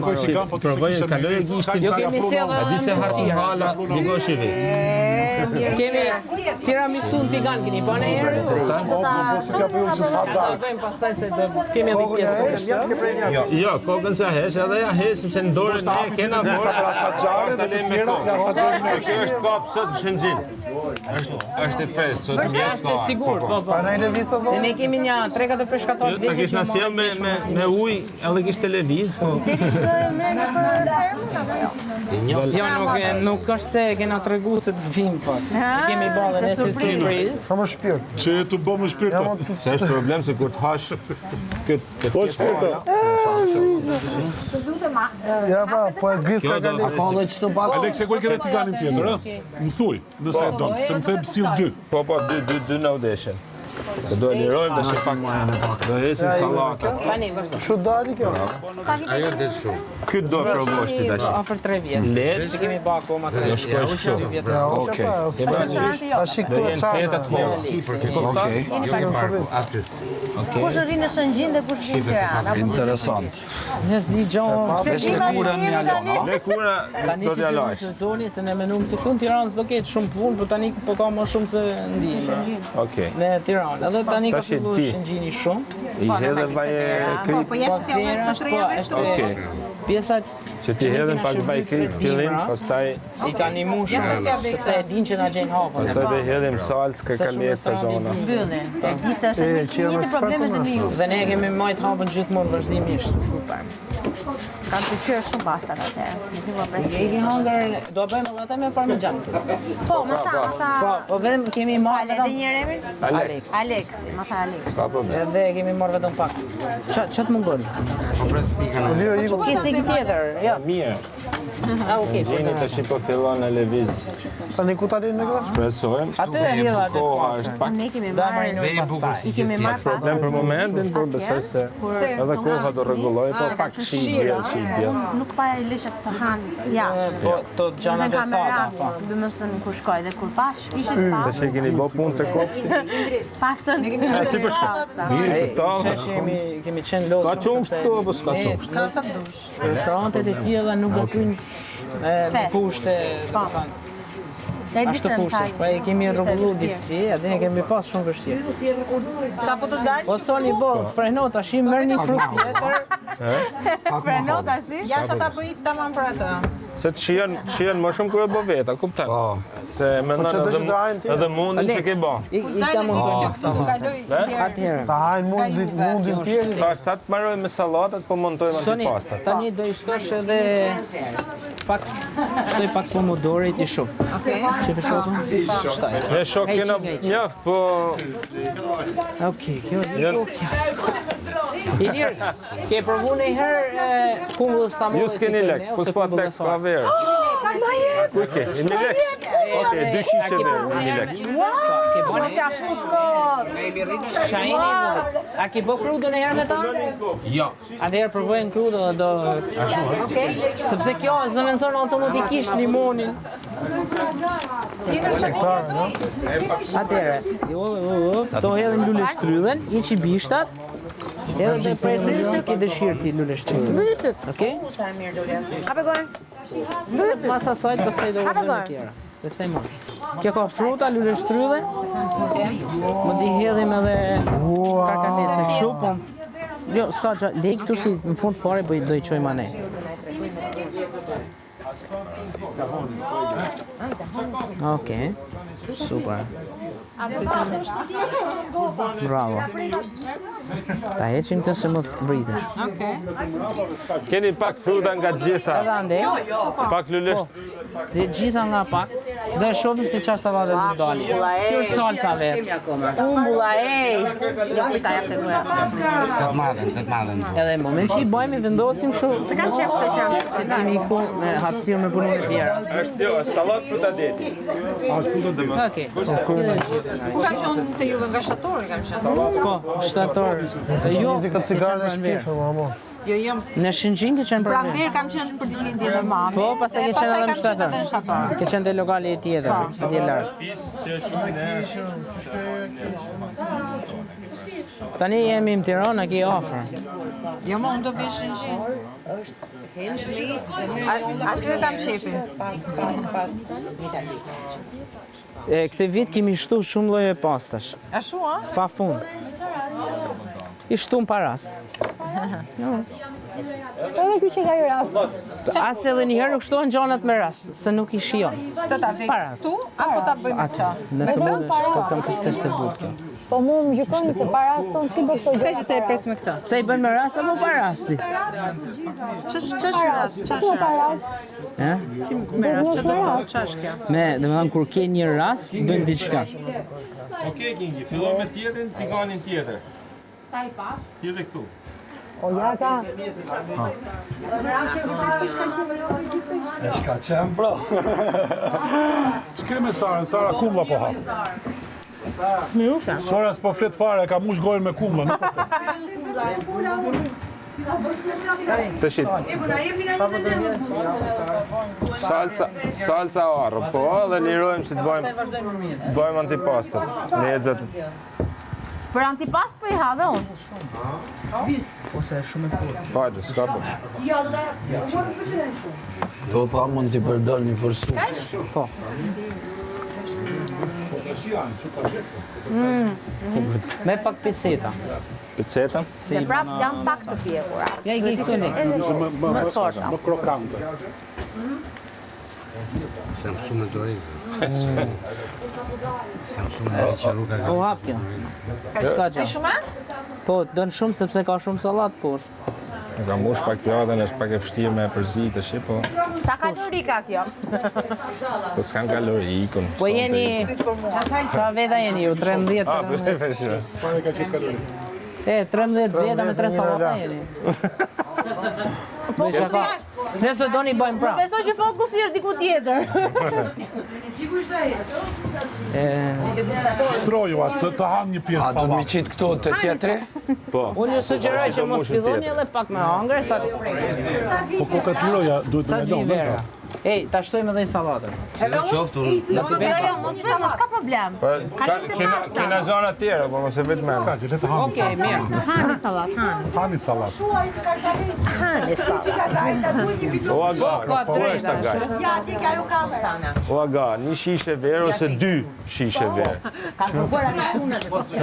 [SPEAKER 2] kaloj gishtin.
[SPEAKER 6] Jo kemi sjellë.
[SPEAKER 2] A di se hasi hala, digo shivi.
[SPEAKER 6] Kemi tiramisu në tigan keni bën herë. Vem pastaj se do kemi edhe pjesë për
[SPEAKER 2] Jo, kokën se hesh edhe ja hesh se në dorën ne kena
[SPEAKER 5] Sa për asagjarë dhe të tjera ja asagjarë.
[SPEAKER 2] Kjo është kap sot në Shëngjin. Është e fest sot.
[SPEAKER 6] Është sigurt, po. Ne ne kemi një 3-4 peshkator
[SPEAKER 2] Ta kish na sjell me ujë, edhe kish televiz, po.
[SPEAKER 6] Jo, nuk është se kena tregu se të vim fakt. Kemi bërë ne si surprizë.
[SPEAKER 7] Që të bëmë shpirta.
[SPEAKER 2] Se është problem se kur të hash këtë
[SPEAKER 7] Po shpirta.
[SPEAKER 5] Ja, po e gris
[SPEAKER 2] Kjo do
[SPEAKER 5] ka edhe çto pak.
[SPEAKER 7] Alex, e ku e ke dhe tiganin tjetër, ë? Më thuj, nëse e don, se më them sill 2.
[SPEAKER 2] Po, dy në udeshen. Do e lirojmë dhe shë pak. Do hesim salata.
[SPEAKER 6] Tani vazhdo.
[SPEAKER 5] Çu dali kjo?
[SPEAKER 8] Ajo del shumë.
[SPEAKER 2] Këtë do provosh ti tash.
[SPEAKER 6] Afër 3 vjet.
[SPEAKER 2] Letë,
[SPEAKER 6] Se kemi bërë akoma të
[SPEAKER 2] shkoj kështu.
[SPEAKER 5] Okej.
[SPEAKER 2] Do
[SPEAKER 5] Tash këtu
[SPEAKER 2] jenë fetat holla.
[SPEAKER 5] Okej.
[SPEAKER 8] Aty.
[SPEAKER 3] Kush rrinë në Shëngjin dhe kush rrinë në Tiranë?
[SPEAKER 5] Interesant.
[SPEAKER 6] Ne s'di gjon.
[SPEAKER 5] Vesh lëkurën një alon, ha?
[SPEAKER 2] Ne kura
[SPEAKER 6] Tani
[SPEAKER 2] do
[SPEAKER 6] që
[SPEAKER 2] t'ja
[SPEAKER 6] fillon
[SPEAKER 2] lash.
[SPEAKER 6] sezoni se ne menum se këtu në Tiranë s'do ketë shumë punë, por tani po ka më shumë se ndihmë.
[SPEAKER 2] Okej.
[SPEAKER 6] Në Tiranë. Edhe tani ka
[SPEAKER 2] Tash e
[SPEAKER 6] filluar
[SPEAKER 2] ti.
[SPEAKER 6] Shëngjini shumë.
[SPEAKER 2] I hedhe vaje krip.
[SPEAKER 6] Po është
[SPEAKER 2] Okej.
[SPEAKER 6] pjesa
[SPEAKER 2] Që ti hedhin pak vaj krik fillim, pastaj
[SPEAKER 6] I ka një mu shumë, sepse e din që na gjenë hapën.
[SPEAKER 2] pastaj do hedhim salcë, kakalesa zona.
[SPEAKER 3] Mbyllin. E di se është edhe një të problemet e ju.
[SPEAKER 6] Dhe ne kemi majt hapën gjithmonë vazhdimisht.
[SPEAKER 3] Super. Kam të qërë shumë pastat atëherë. Nësi po
[SPEAKER 6] E ke hangër, do bëjmë edhe atë me parmigjan.
[SPEAKER 3] Po, masa.
[SPEAKER 6] Po vetëm kemi marrë
[SPEAKER 3] Fale, edhe një emrin?
[SPEAKER 2] Alex.
[SPEAKER 3] Aleksi, masa Alex.
[SPEAKER 2] Ka problem.
[SPEAKER 6] Edhe kemi marrë vetëm pak. Ç'a të mungon? Ke thik tjetër, ja.
[SPEAKER 2] Mirë.
[SPEAKER 6] Okej.
[SPEAKER 2] Gjeni tash po fillon në lëviz.
[SPEAKER 5] Tani ku tani në këtë?
[SPEAKER 2] Shpresojmë.
[SPEAKER 6] Atë e hedha atë.
[SPEAKER 2] Koha është pak.
[SPEAKER 3] Ne kemi
[SPEAKER 6] Do
[SPEAKER 3] marrë,
[SPEAKER 6] marrin në pastaj.
[SPEAKER 3] I kemi marrë pas.
[SPEAKER 2] Problem për momentin, por besoj se edhe koha do rregulloj, po pak shitje.
[SPEAKER 3] Nuk pa e lëshë të hanë jashtë.
[SPEAKER 6] Po to gjana
[SPEAKER 3] Në
[SPEAKER 6] të
[SPEAKER 3] kamera,
[SPEAKER 6] thata.
[SPEAKER 3] dhe më thënë kur shkoj dhe kur pash, ishit pas.
[SPEAKER 2] Tash e keni bë punë se kopshti.
[SPEAKER 3] Paktën.
[SPEAKER 2] Si për shkak? Mirë, këto.
[SPEAKER 6] Kemi qenë lodhë.
[SPEAKER 2] Ka qumsh këtu apo s'ka qumsh?
[SPEAKER 1] Ka sa dush.
[SPEAKER 6] Restorantet e tjera nuk gëtojnë pushte, do të thënë.
[SPEAKER 3] E di
[SPEAKER 6] Ashtu
[SPEAKER 3] se më
[SPEAKER 6] pushte, po e kemi rregulluar disi, edhe ne kemi pas shumë vështirë.
[SPEAKER 1] Sa po të dalë?
[SPEAKER 6] Po soni bo, freno tash merr një frukt tjetër.
[SPEAKER 3] Freno tash.
[SPEAKER 1] Ja sa ta bëj tamam për atë.
[SPEAKER 2] Se të shihen më shumë kur e bë veta, kupton? Se mendon edhe mundin që ke bë.
[SPEAKER 6] I ka mundur.
[SPEAKER 1] Këtu do kaloj
[SPEAKER 6] Atëherë.
[SPEAKER 5] Ta hajnë mundin tjerë.
[SPEAKER 2] Tash sa të mbaroj me sallatat, po montojmë
[SPEAKER 6] Soni,
[SPEAKER 2] antipastat.
[SPEAKER 6] tani do I shtosh edhe shtoj pak pomodori ti shumë.
[SPEAKER 1] Okej.
[SPEAKER 6] Shifë shokun? Shtoj.
[SPEAKER 2] Ne shok kena njëf, po
[SPEAKER 6] Okej, kjo. Ilir, ke provu një herë kumbullës tamollit?
[SPEAKER 2] ju s'keni lek, po s'po atë lek s'ka verë. Ku ke? I mi lek? Okej, 2 shishe verë, i mi lek.
[SPEAKER 3] Mos ja fusko.
[SPEAKER 6] Shajini, a ke bë krudën e herë me ta?
[SPEAKER 8] Jo.
[SPEAKER 6] Atëherë provojnë krudën dhe do... Sepse kjo zëvendëson automatikisht limonin.
[SPEAKER 1] Tjetër çka ke?
[SPEAKER 6] Atëherë, do hedhim lule shtrydhen, iqi bishtat, edhe dhe presin si ke dëshirë ti lule shtrydhen.
[SPEAKER 3] Mbysit.
[SPEAKER 6] Okej?
[SPEAKER 3] Kape gojnë. Mbysit.
[SPEAKER 6] Mas asaj pastaj do
[SPEAKER 3] Hapë
[SPEAKER 6] udhëzojmë
[SPEAKER 3] gojnë.
[SPEAKER 6] të tjera. Dhe thema. Kjo ka fruta, lule shtrydhen. Më di hedhim edhe kakanece kështu, po. Jo, s'ka që lej këtu si në fund fare, po do I qojmë ane. Okej, super. Bravo. Ta heqim këtë se mos vritesh.
[SPEAKER 2] Keni pak fruta nga gjitha,
[SPEAKER 6] Edhe ande,
[SPEAKER 2] pak lulesht.
[SPEAKER 6] dhe gjitha nga pak, dhe shohim se çfarë salate do dalë. Kjo është salca vetë.
[SPEAKER 3] Umbulla, ej. Jo, pita jap të goja.
[SPEAKER 8] Këtë madhen.
[SPEAKER 6] Edhe në moment që I bëjmë I vendosim kështu,
[SPEAKER 3] Se kam qef të qanë.
[SPEAKER 6] që kemi ku me hapësirë me punën e tjera.
[SPEAKER 2] Është jo, sallat fruta deti.
[SPEAKER 6] Okej.
[SPEAKER 1] Ku kam qenë te juve nga shtatori kam qenë.
[SPEAKER 6] Po, shtator. Jo,
[SPEAKER 5] Këtë cigare në shpifë, mamo.
[SPEAKER 1] Jo, jam
[SPEAKER 6] në Shëngjin ke qenë për ne.
[SPEAKER 1] pranver kam qenë për ditëlindjen e mamit.
[SPEAKER 6] Po, pastaj ke qenë edhe në
[SPEAKER 1] Pastaj kam qenë edhe në
[SPEAKER 6] shtator.
[SPEAKER 1] shtator.
[SPEAKER 6] Ke qenë te lokali tjetër, atje lart. Tani jemi në Tiranë, ke afër.
[SPEAKER 1] Jo, më unë do vish në Shëngjin. Aty kam qefin.
[SPEAKER 6] Këtë vit kemi shtu shumë lloje pastash,
[SPEAKER 1] Ashtu, a?
[SPEAKER 6] pa fund. I shtum pa rast.
[SPEAKER 3] Edhe ky që ka ju rast.
[SPEAKER 6] As edhe një herë nuk shtohen gjanat me rast, se nuk I shijon.
[SPEAKER 1] Të ta vek
[SPEAKER 6] Para.
[SPEAKER 1] këtu, apo ta bëjmë këta?
[SPEAKER 6] Nëse mundesh, po kam fiksisht të butë kjo.
[SPEAKER 3] Po mu më gjykoni se para ston ç'i bë këto
[SPEAKER 1] Ska që se e pres me këta.
[SPEAKER 6] Pse I bën me rast apo pa rasti?
[SPEAKER 1] Ç'është rast? Ç'është rast?
[SPEAKER 6] Ë?
[SPEAKER 1] Si me rast, ç'do të thotë, ç'është kjo?
[SPEAKER 6] Domethënë kur ke një rast, bën diçka.
[SPEAKER 2] Okej, Kingi, filloj me tjetrin, tikanin tjetër.
[SPEAKER 3] Sa I pash?
[SPEAKER 2] Tjetër këtu.
[SPEAKER 5] E shka qenë, bro.
[SPEAKER 7] Shkeme Sara, Sara kumlla po hap.
[SPEAKER 6] Smirusha.
[SPEAKER 7] Sara s'po flet fare, ka mush gojën me kumlla, nuk po flet.
[SPEAKER 2] Të shit. Salsa arro, po, dhe lirojmë si të bëjmë antipastat. Lexet.
[SPEAKER 3] Për antipas po I ha dhe unë.
[SPEAKER 6] Ose shumë e fortë.
[SPEAKER 2] Pa, që s'ka për.
[SPEAKER 5] Do tha mund t'i përdor një për su.
[SPEAKER 6] Po. Me pak piceta.
[SPEAKER 2] Piceta?
[SPEAKER 3] Dhe prap jam pak të pjekura.
[SPEAKER 6] Ja I ke këtu ne.
[SPEAKER 7] Më më krokante.
[SPEAKER 8] Se jam shumë me dorizë. Se jam shumë me qeruka.
[SPEAKER 6] Po hap kjo. Ska gjë.
[SPEAKER 1] Shumë?
[SPEAKER 6] Po, dën shumë sepse ka shumë sallat poshtë.
[SPEAKER 2] Ka mush pak pjatën, është pak e vështirë me përzit, është po.
[SPEAKER 3] Sa kalori ka kjo?
[SPEAKER 2] Po s'kan kalori, ikon.
[SPEAKER 6] Po jeni... Sa veta jeni ju? 13?
[SPEAKER 2] Ah, po e feshë.
[SPEAKER 6] 13 veta me 3 sallata jeni. Nëse do një bëjmë pra.
[SPEAKER 3] Besoj që fokusi është diku tjetër.
[SPEAKER 7] Shtroju atë të hanë një pjesë
[SPEAKER 5] A do
[SPEAKER 7] sallatë.
[SPEAKER 5] mi qitë këtu të tjetëri?
[SPEAKER 2] Po.
[SPEAKER 6] Unë ju sugjeroj që mos filloni edhe pak me hangër, sa
[SPEAKER 7] Po koka të loja duhet
[SPEAKER 6] sa
[SPEAKER 7] me
[SPEAKER 6] të vi
[SPEAKER 7] lënë.
[SPEAKER 6] vera. Ej, ta shtojmë edhe një sallatën.
[SPEAKER 8] Qoftë unë.
[SPEAKER 3] Mos ka problem.
[SPEAKER 2] Kena zona tjera, po mos e vetë me.
[SPEAKER 7] Ka që le të hanë
[SPEAKER 6] Okej, mirë.
[SPEAKER 3] Hani sallat,
[SPEAKER 7] Hani sallatë.
[SPEAKER 3] hani sallat.
[SPEAKER 2] O aga,
[SPEAKER 6] ka
[SPEAKER 2] po
[SPEAKER 6] drejt,
[SPEAKER 2] është aga.
[SPEAKER 4] Ja, ti ka ju kam stana.
[SPEAKER 2] O aga, një shishe verë ose 2 shishe verë.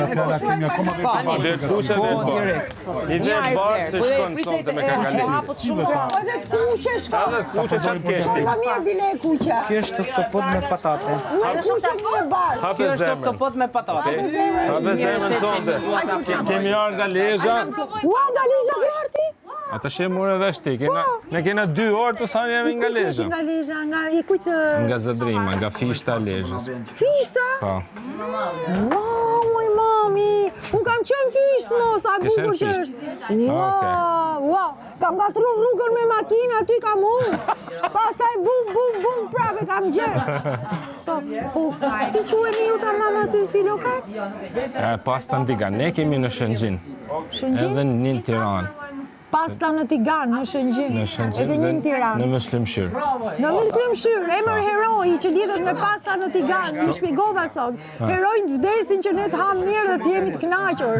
[SPEAKER 7] Fjala kemi akoma vetë.
[SPEAKER 2] Dhe kuqe
[SPEAKER 6] Po,
[SPEAKER 2] vetë barë.
[SPEAKER 6] direkt.
[SPEAKER 2] Një vetë barë se shkon sonte me kakaletë.
[SPEAKER 4] Edhe kuqe shko.
[SPEAKER 2] Edhe kuqe qatë keshti.
[SPEAKER 4] Ka mirë bile kuqe.
[SPEAKER 6] Kjo është oktopod me patate.
[SPEAKER 4] Kuqe mirë bashkë.
[SPEAKER 2] Hape
[SPEAKER 6] Kjo është
[SPEAKER 2] zemrën.
[SPEAKER 6] oktopod me patate.
[SPEAKER 2] Hape zemrën sonte. Kemi arë nga lezha.
[SPEAKER 4] Ua, Galisha Gjarti?
[SPEAKER 2] Ata që e mure vesh ti. Ne kena 2 orë të thanë jemi nga lezha.
[SPEAKER 4] Nga Lisha, nga i kujtë...
[SPEAKER 2] Nga Zadrima, nga fishta e lezhës.
[SPEAKER 4] Fishta?
[SPEAKER 2] Po.
[SPEAKER 4] Wow, moj mami! Unë kam qënë fishtë, mos, a
[SPEAKER 2] Ke qenë
[SPEAKER 4] bukur që
[SPEAKER 2] fisht?
[SPEAKER 4] është. Wow, kam gatru rrugën me makinë, aty kam unë. Pastaj bum, bum, bum, prapë kam gjerë. Po, si queni ju ta mama ty si lokal?
[SPEAKER 2] Pasta në Tigan, ne kemi në Shëngjin.
[SPEAKER 4] Shëngjin?
[SPEAKER 2] Edhe një në Tiranë.
[SPEAKER 4] Pasta në Tigan, në Shëngjin.
[SPEAKER 2] Në Shëngjin
[SPEAKER 4] Edhe një
[SPEAKER 2] dhe
[SPEAKER 4] në Tiranë.
[SPEAKER 2] në Mëslimshyr.
[SPEAKER 4] Në Mëslimshyr, emër heroi që lidhet me pasta në Tigan, ju shpjegova sot. Herojnë vdesin që ne të hamë mirë dhe të jemi të kënaqur.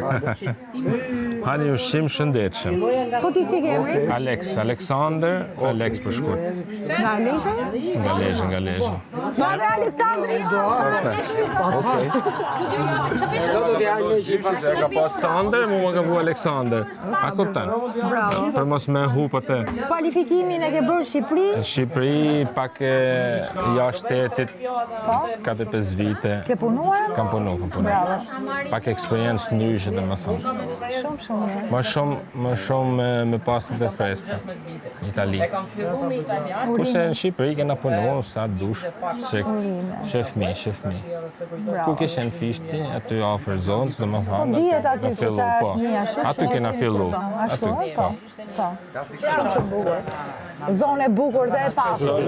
[SPEAKER 2] Hani ushqim shëndetshëm.
[SPEAKER 4] Po ti si ke emri?
[SPEAKER 2] Alexander, Alex për shkurt.
[SPEAKER 4] Nga Lesha?
[SPEAKER 2] Nga lezhë.
[SPEAKER 4] Ma dhe Aleksandri?
[SPEAKER 2] Ka pas Sander, mu më ka vu Alexander. A kuptan? Për mos me hu për të.
[SPEAKER 4] Kualifikimin e ke bërë Shqipëri?
[SPEAKER 2] Në Shqipëri, pak jashtë shtetit, 4-5 vite.
[SPEAKER 4] Ke punuar?
[SPEAKER 2] Kam punu. Pak eksperiencë të ndryshe dhe më thonë.
[SPEAKER 4] Shumë.
[SPEAKER 2] Më shumë me pastat e freskëta në Itali. Kurse në Shqipëri kena punu, sa dush, shefmi. Ku ke qenë fishti, aty afër zonës, dhe më thonë,
[SPEAKER 4] Dihet aty
[SPEAKER 2] me
[SPEAKER 4] se
[SPEAKER 2] fillu,
[SPEAKER 4] qa
[SPEAKER 2] po.
[SPEAKER 4] është një ashtë.
[SPEAKER 2] Aty kena fillu.
[SPEAKER 4] Ashtu,
[SPEAKER 2] Aty,
[SPEAKER 4] po. Shumë që bukur. Zonë e bukur dhe e pasur.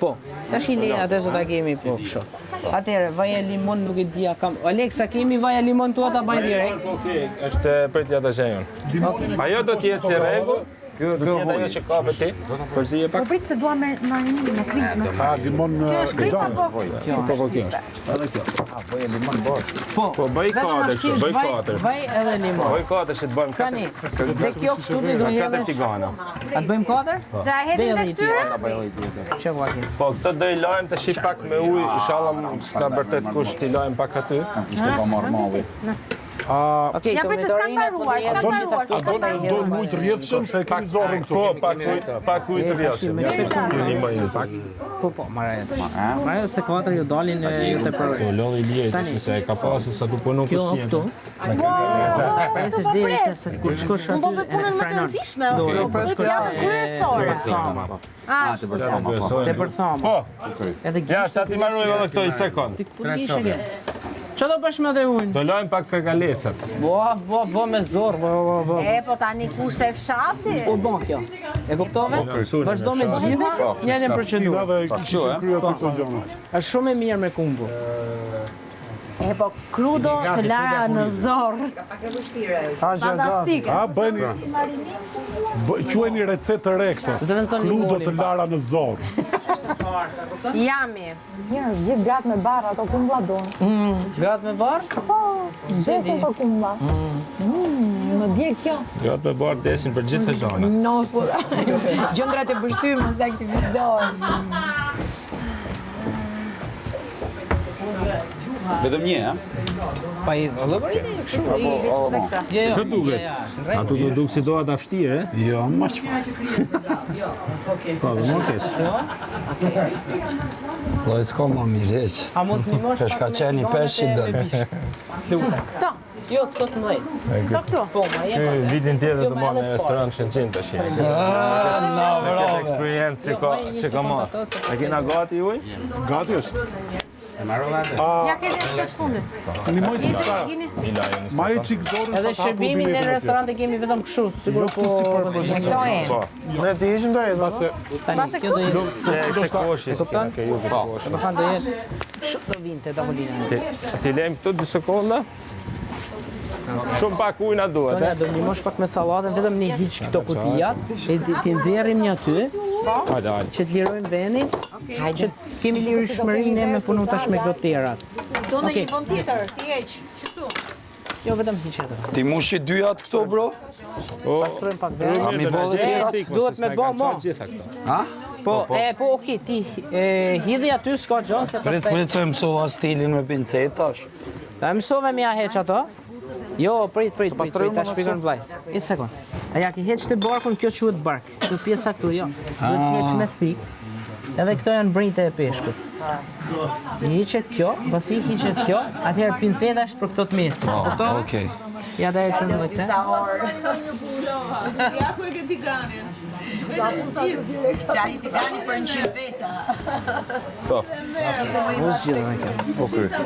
[SPEAKER 6] Po, tash i leja atë ta kemi po kështu. Atëherë, vaja limon nuk e dia kam. Aleksa, kemi vaja limon tua ta bëj direkt.
[SPEAKER 2] Është pritja të gjenjën. Ajo do t'jetë si rregull, do t'jetë ajo që ka për ti, përzije pak.
[SPEAKER 4] Po prit se dua me krit.
[SPEAKER 7] Ka limon
[SPEAKER 4] Krita po.
[SPEAKER 2] Po, kjo është. Edhe kjo. Po, bëj katër, bëj katër.
[SPEAKER 6] Vaj edhe limon.
[SPEAKER 2] Bëj katër që të bëjmë
[SPEAKER 6] Tani, dhe kjo këtu ti do
[SPEAKER 2] 4
[SPEAKER 6] hedhësh.
[SPEAKER 2] tigana.
[SPEAKER 6] A të bëjmë 4?
[SPEAKER 3] Dhe a hedhin dhe këtyre?
[SPEAKER 6] Çe vaki.
[SPEAKER 2] Po, këtë do i lajmë të shi pak me ujë, inshallah s'na bërtet kush t'i lajmë pak aty.
[SPEAKER 6] Okej,
[SPEAKER 3] Ja
[SPEAKER 6] to
[SPEAKER 3] pse s'kan paruar, s'kan paruar.
[SPEAKER 7] Do mujt rrjedhshëm se e kemi zorrën këtu.
[SPEAKER 2] Po, pak ujë të rjashëm. Ju një mëjnë pak.
[SPEAKER 6] Po, marrë. Marrë se 4 ju dalin ju te për.
[SPEAKER 2] Se lodhi i lijet, se e ka pasë sa tu punu
[SPEAKER 6] Kjo
[SPEAKER 2] kushtjetë.
[SPEAKER 6] këtu. Ese deri të se kur shkosh aty.
[SPEAKER 3] Po bëj punën më të rëndësishme. Bëj pjatën kryesore.
[SPEAKER 6] Te për thama.
[SPEAKER 2] Po,
[SPEAKER 6] Edhe
[SPEAKER 2] ja, sa ti marroj edhe këto i sekund.
[SPEAKER 6] Ço do bësh me dhe unë?
[SPEAKER 2] Do lajmë pak kërkalecat.
[SPEAKER 6] Bo me zor, bo.
[SPEAKER 3] E, po tani kushte e fshati.
[SPEAKER 6] Po bon kjo. E kuptove? Vazhdo me gjithë, janë në procedurë.
[SPEAKER 7] Kina dhe kishë kryo të këto gjona.
[SPEAKER 6] Është shumë e mirë me kumbu.
[SPEAKER 3] E, po krudo të lara në zorë. Fantastike.
[SPEAKER 7] A, bëni... Queni recetë të re këto. Kludo të lara në zorë.
[SPEAKER 3] Jami.
[SPEAKER 4] Gjithë gratë me barë, ato kumbla donë.
[SPEAKER 6] Gratë me barë?
[SPEAKER 4] Po, desin për kumbla. Më dje kjo.
[SPEAKER 2] Gratë me barë desin për gjithë të zona.
[SPEAKER 4] No, fura. Gjëndrat e bështymës dhe aktivizojnë.
[SPEAKER 10] Vetëm një, ha?
[SPEAKER 6] Pa i vëllëvërini, kështu.
[SPEAKER 2] Që duket? Ato do duk si doa ta vështirë, e?
[SPEAKER 10] Jo, ma çfarë.
[SPEAKER 2] Po, më kesh.
[SPEAKER 10] Po, s'ka më mirë, heq.
[SPEAKER 6] A mund të nimosh?
[SPEAKER 10] Pesh ka qeni pesh që dënë.
[SPEAKER 6] Këto. Jo, këto të mëjtë.
[SPEAKER 3] Këto.
[SPEAKER 6] Po, ma jep.
[SPEAKER 2] Vitin tjetër të marrë në restorant Shënqin të shi.
[SPEAKER 10] Na,
[SPEAKER 2] Këtë eksperiencë që ka marrë. A kena gati juj?
[SPEAKER 7] Gati është.
[SPEAKER 3] Ja ke dhe të fundit.
[SPEAKER 7] Një moj qik sa.
[SPEAKER 2] Mila, jo
[SPEAKER 7] Ma i qik zorën
[SPEAKER 6] Edhe shërbimi në restorant e kemi vetëm kështu, sigur po...
[SPEAKER 5] Ne ti ishim do jetë.
[SPEAKER 6] Tani, kjo do jetë...
[SPEAKER 2] Te koshi, ke ju të koshi.
[SPEAKER 6] Më kanë do jetë... Kështu do vinte tavolina.
[SPEAKER 2] Ti lejmë këtu 2 sekonda? Shumë pak ujna duhet,
[SPEAKER 6] Sonja, do njëmosh pak me salatën, vetëm një hiq këto kutijat, e ti nxjerrim një aty, që t'lirojmë vendin, që kemi lirishmërinë me punu tash me këto tjerat.
[SPEAKER 9] Do në një vend tjetër, ti heq, qëtu.
[SPEAKER 6] Jo, vetëm hiq ato.
[SPEAKER 10] Ti mushi dyat këto, bro?
[SPEAKER 6] Pastrojmë pak vendin.
[SPEAKER 10] A mi bo dhe tjerat?
[SPEAKER 6] Duhet me bo, mo.
[SPEAKER 10] Ha?
[SPEAKER 6] Po, okej, ti hidhi aty, s'ka gjo, se
[SPEAKER 10] Prit, se mësova stilin me pincet tash.
[SPEAKER 6] Da mësove me ja heq ato? Jo, prit, ta shpikon vlaj. Një sekund. A ja ki heq të barkun, kjo quhet bark. Kjo pjesa këtu, jo. Duhet heq me thik. Edhe këto janë brinte e peshkut. Hiqet kjo, pasi hiqet kjo, atëherë pinceta është për këto të mesin.
[SPEAKER 10] Okej.
[SPEAKER 6] Ja da e qënë me këte.
[SPEAKER 9] Ja ku e ke tiganin. Ja i tigani për 100 veta.
[SPEAKER 6] Mos gjithë me këtë.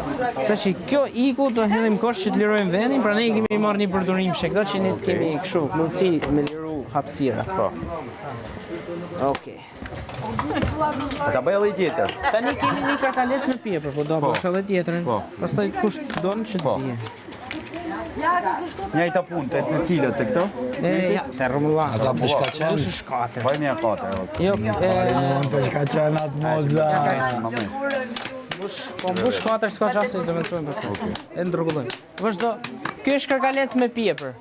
[SPEAKER 6] Ta që kjo iku të hedhim kosh që të lirojmë vendin, pra ne i kemi marrë një përdurim që këto që ne të kemi kështu, mundësi me liru hapësira. Okej.
[SPEAKER 10] Ta bëj edhe i tjetër.
[SPEAKER 6] Tani kemi një karkalec me pjepër, po do bësh edhe tjetërën. Pastaj kush donë që të pije.
[SPEAKER 10] Njajta punë, të cilët të këto?
[SPEAKER 6] Ja, të rëmullan.
[SPEAKER 10] Ata peshka qenë?
[SPEAKER 6] Kush është 4?
[SPEAKER 10] Vaj një 4.
[SPEAKER 6] Jo,
[SPEAKER 10] Peshka qenë atë moza.
[SPEAKER 6] mbush 4 s'ka qasë i zëvendësojmë përse. E ndërgullojmë. Vazhdo, kjo është karkalec me pjepër.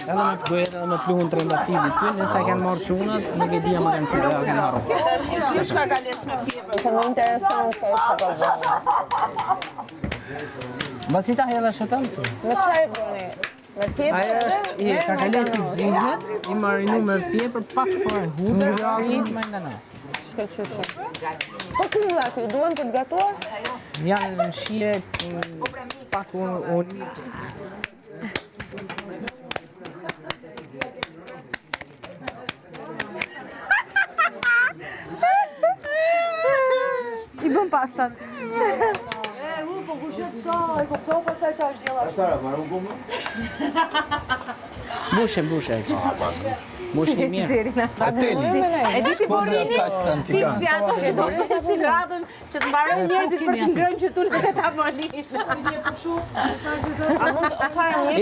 [SPEAKER 6] Edhe me bëhet edhe me pluhun trëndafidit ty, nësa kanë marrë qunat, nuk e dija më kanë si dhe kanë marrë.
[SPEAKER 3] Kjo është karkalec me pjepër. Se më interesant ka është të
[SPEAKER 6] Basita hedha shëtëm?
[SPEAKER 3] Me qaj bëni? Me pjepër?
[SPEAKER 6] Aja është karkaleci zingët, i marinu me pjepër, pak fare hudër, frit me nga nasë.
[SPEAKER 3] Po këmë dhe ty, duhen për të gatuar?
[SPEAKER 6] Janë në shie, pak unë.
[SPEAKER 3] I bëm pastat.
[SPEAKER 6] Bushe. Bushe një mirë.
[SPEAKER 3] E di si porini, pizzi ato që do si radhën që të mbaroj njerëzit për të ngrënë që tunë të tavolinë.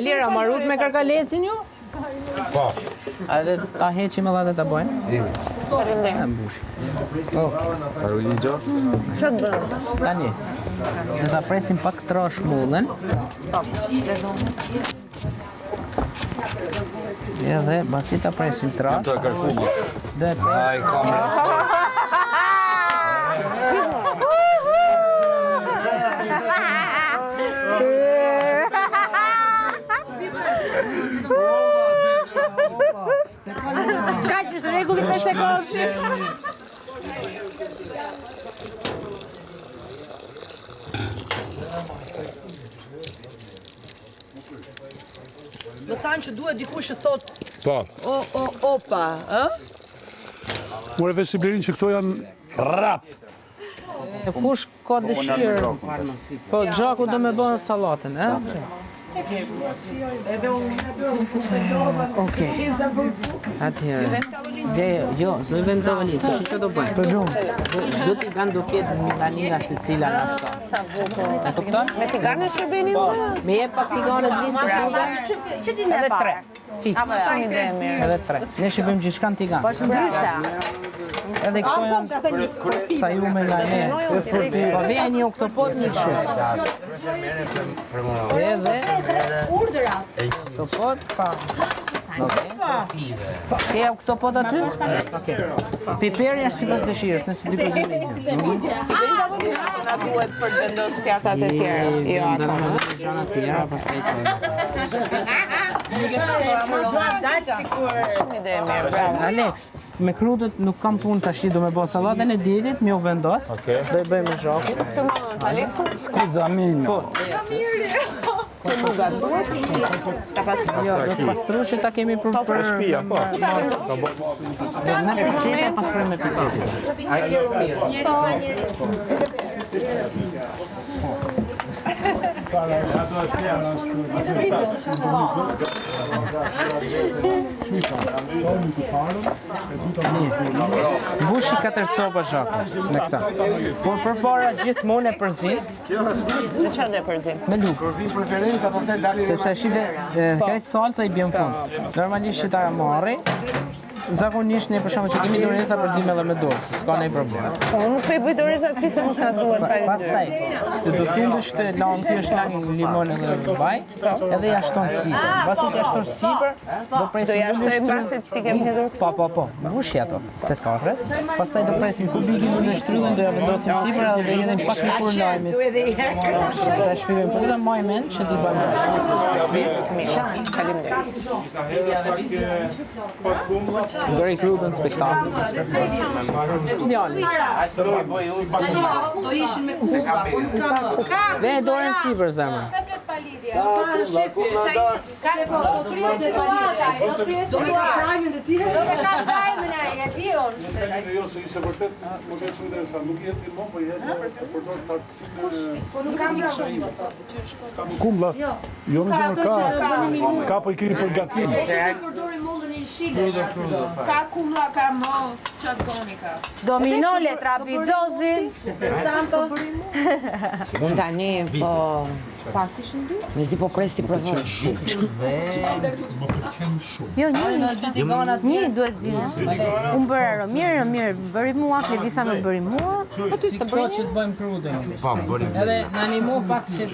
[SPEAKER 6] Ilira, marrut me karkalecin ju?
[SPEAKER 2] Po.
[SPEAKER 6] A dhe ta heqim edhe ta bëjmë? Në mbushi.
[SPEAKER 10] Karoli gjo?
[SPEAKER 3] Që të bërë?
[SPEAKER 6] Tani, dhe ta presim pak trosh mullën. Edhe, basi ta presim trosh.
[SPEAKER 10] Të kërkumë.
[SPEAKER 6] Dhe
[SPEAKER 10] Aj, kamera.
[SPEAKER 3] Ska që është regullit me sekondë.
[SPEAKER 9] Do tanë që duhet dikush që thot,
[SPEAKER 2] Po.
[SPEAKER 9] opa, ë?
[SPEAKER 7] Moreve si blerin që këto janë
[SPEAKER 10] Rap.
[SPEAKER 6] kush ka dëshirë? Po, Gjaku do me bënë salatën, e? Okej. Atëherë. Jo, zë vend tavolinë, se që do bëjmë? Për gjumë. Çdo tigan do ketë nga secila nga këta. E kupton?
[SPEAKER 3] Me tigane shërbeni
[SPEAKER 6] Po,
[SPEAKER 3] më?
[SPEAKER 6] me jep pak tigane të visë fuga.
[SPEAKER 3] Që ti në
[SPEAKER 6] Edhe 3. Fiks.
[SPEAKER 3] Shumë ide e mirë.
[SPEAKER 6] Edhe 3. Ne shërbim gjithçka në tigan.
[SPEAKER 3] Po është ndryshe.
[SPEAKER 6] Edhe këto janë sa ju me nga ne. Po vjen një oktopod një kështu. Edhe oktopod pa. Ke oktopod aty? Okej. Piperi është sipas dëshirës, nëse dikush e
[SPEAKER 3] Na duhet për të vendosur pjatat e tjera. Jo ato.
[SPEAKER 6] Gjana të tjera, pastaj çojmë.
[SPEAKER 3] Shumë ide e mirë, bravo.
[SPEAKER 6] Alex, me krudët nuk kam punë tash, do me bë sallatën e diellit, më u vendos. Do i bëjmë zhoku.
[SPEAKER 10] Scusami.
[SPEAKER 6] Jo, do të pastrushi ta kemi për
[SPEAKER 2] shtëpia, po.
[SPEAKER 6] Në picetë pastrojmë me picetë. Mbushi 4 copa zhaku me këta. Por përpara gjithmonë e përzin.
[SPEAKER 3] Me çfarë e përzin?
[SPEAKER 6] Me lukë. Sepse shive kaq salca i bën fund. Normalisht që ta marri. Zakonisht ne për shkak që kemi doreza përzim edhe me dorë, s'ka ndonjë problem.
[SPEAKER 3] Unë nuk i bëj doreza pse mos na duhet faleminderit.
[SPEAKER 6] Pastaj, do tundesh të lan thjesht lang limon edhe vaj, edhe ja shton sipër. Pasi ja shton sipër, do presim.
[SPEAKER 3] Do ja shtoj pasi ti kem hedhur.
[SPEAKER 6] Po. Mbushi ato, 8 kafre. Pastaj do presim kubikin në shtrydhen, do ja vendosim sipër edhe do jeni pak më kur lajmit. Do edhe herë. Do shpjegojmë po të më men që ti bëjmë.
[SPEAKER 3] Faleminderit.
[SPEAKER 6] Bëri krudën spektakël. Ideal.
[SPEAKER 9] Do ishin me kulla, po nuk kam.
[SPEAKER 6] Ve dorën sipër zemra.
[SPEAKER 9] Do me ka prajmin dhe ti?
[SPEAKER 4] Do me ka prajmin e ti unë.
[SPEAKER 7] Jo, se ishte vërtet, më ka shumë interesant. Nuk jetë limon, po jetë përdor fartësinë.
[SPEAKER 9] Po nuk kam prajmin.
[SPEAKER 7] Kumlla? Jo, më ka po i keni përgatim.
[SPEAKER 9] Përdorim mollën e shile.
[SPEAKER 3] Ka kulla, ka moll, çfarë doni ka.
[SPEAKER 4] Domino, letra pizzozi.
[SPEAKER 9] Santos.
[SPEAKER 3] Tani po
[SPEAKER 9] Pasi shumë dy?
[SPEAKER 3] mezi po presti provoj.
[SPEAKER 4] Jo, një duhet zinë. Unë bërë mirë, bëri mua, Klevisa me bëri mua. Po ty s'të bëri
[SPEAKER 6] që të bëjmë krudën.
[SPEAKER 10] Po, bërim.
[SPEAKER 6] Edhe na animo pak që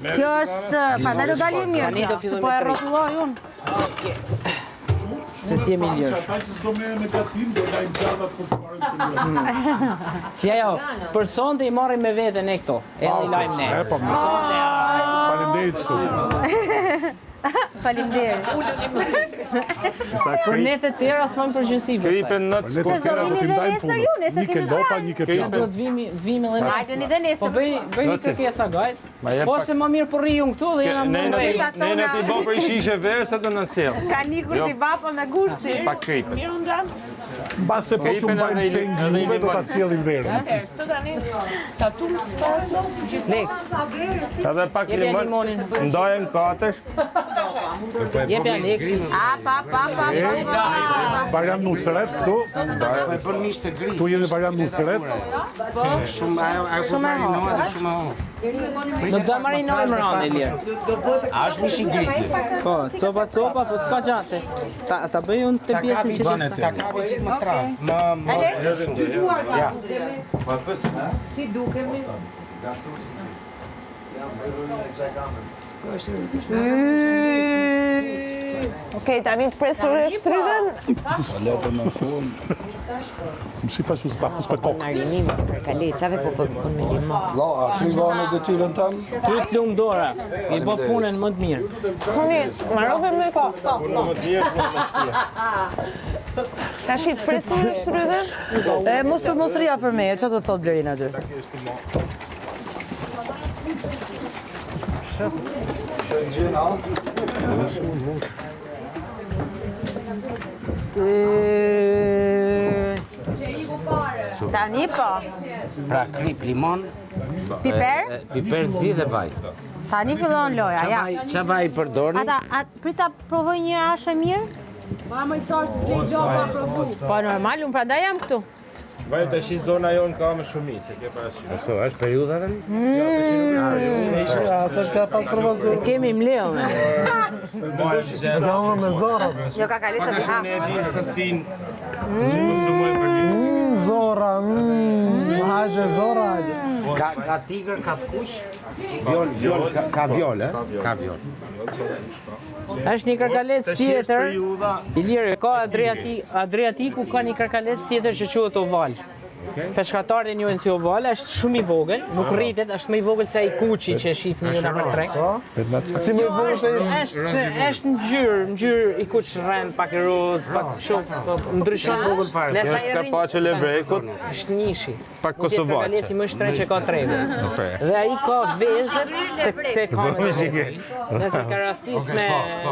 [SPEAKER 4] Kjo është, prandaj do dalë mirë. Se po e rrotulloj unë.
[SPEAKER 6] se ti jemi lirë.
[SPEAKER 7] Ata që s'do merren me gatim, do lajm gjatat për të parë se
[SPEAKER 6] Ja, për sonde i marrim me veten e këto. Edhe i lajm ne.
[SPEAKER 7] po. Faleminderit shumë.
[SPEAKER 4] Faleminderit.
[SPEAKER 6] Për ne të tjera s'mon përgjithësi.
[SPEAKER 2] Kripen në
[SPEAKER 4] Se s'do vini dhe nesër ju, nesër kemi
[SPEAKER 7] lopa, një ke
[SPEAKER 6] Do të vimi edhe nesër.
[SPEAKER 4] Hajdeni dhe nesër.
[SPEAKER 6] Po bëni kërkesa gajt. Po se më mirë përri unë këtu dhe jena më
[SPEAKER 2] Ne në ti bo për i shishe verë se të nësel.
[SPEAKER 4] Ka nikur si bapa me gushti.
[SPEAKER 2] Pa kripen.
[SPEAKER 7] Mbase po të mbajnë penguve, do ta sjellin verën.
[SPEAKER 3] Këto tani tatu pas
[SPEAKER 6] Lex.
[SPEAKER 2] Edhe pak limon, ndajën katësh.
[SPEAKER 6] Jep Alex.
[SPEAKER 4] Pa.
[SPEAKER 7] Variant nusret këtu.
[SPEAKER 8] Po e bën mish të gris.
[SPEAKER 7] Këtu jeni variant nusret.
[SPEAKER 8] Shumë ajo
[SPEAKER 4] Shumë e
[SPEAKER 8] marinohet dhe shumë e hollë.
[SPEAKER 6] Nuk do marinoj më rande lirë.
[SPEAKER 8] A është mish i gritë?
[SPEAKER 6] Po, copa, po s'ka gjase. Ta bëj unë të pjesën që
[SPEAKER 8] Ta kapi qik më krah.
[SPEAKER 9] Dy duar ka.
[SPEAKER 8] Si dukemi?
[SPEAKER 3] Okej, tani të presur e shtrydhen.
[SPEAKER 10] Letë në fund.
[SPEAKER 7] Së më shifash se ta fus për kokë.
[SPEAKER 3] Marinim për kalecave po bën me limon.
[SPEAKER 10] La, a shliva në detyrën tanë?
[SPEAKER 6] ty të lumë dora. I bo punën më të mirë.
[SPEAKER 3] Soni, marrove me kokë. Tash të presur e shtrydhen.
[SPEAKER 9] Mos rria për me, çfarë do të thotë Blerina aty?
[SPEAKER 4] Tani po.
[SPEAKER 8] Pra krip limon,
[SPEAKER 4] Piper.
[SPEAKER 8] piper zi dhe vaj.
[SPEAKER 4] Tani fillon loja, ja.
[SPEAKER 8] Qa vaj përdorni?
[SPEAKER 4] Prita provoj një ashtë mirë. Po normal, unë prandaj jam këtu.
[SPEAKER 2] Vaj të shi zona jonë ka me shumit, se ke parasysh.
[SPEAKER 8] Ashtu, është periuda tani?
[SPEAKER 6] Kemi mlellë me.
[SPEAKER 4] Jo ka kalisa të
[SPEAKER 2] Ne e di sasin.
[SPEAKER 5] Zora, hajde, Zora, hajde.
[SPEAKER 8] Ka tigër, ka të kuq. Viol, ka viol, ka viol.
[SPEAKER 6] Është një kërkalec tjetër, Iliri, ka Adriatiku ka një kërkalec tjetër që quhet oval. Peshkatarët e njohin si oval, është shumë i vogël, nuk rritet, është më i vogël se ai kuqi që shihni ju nëpër treg.
[SPEAKER 2] Si më vogël se
[SPEAKER 6] Është ngjyrë i kuq rrend, pak i roz, pak shumë ndryshon vogël fare.
[SPEAKER 2] Është kapaçe lebrekut,
[SPEAKER 6] është nishi.
[SPEAKER 2] pak kosovaçe.
[SPEAKER 6] Kërkaleci më shtrenjtë që ka tregu. Dhe ai ka vezër tek kamerë. Nëse ka rastis me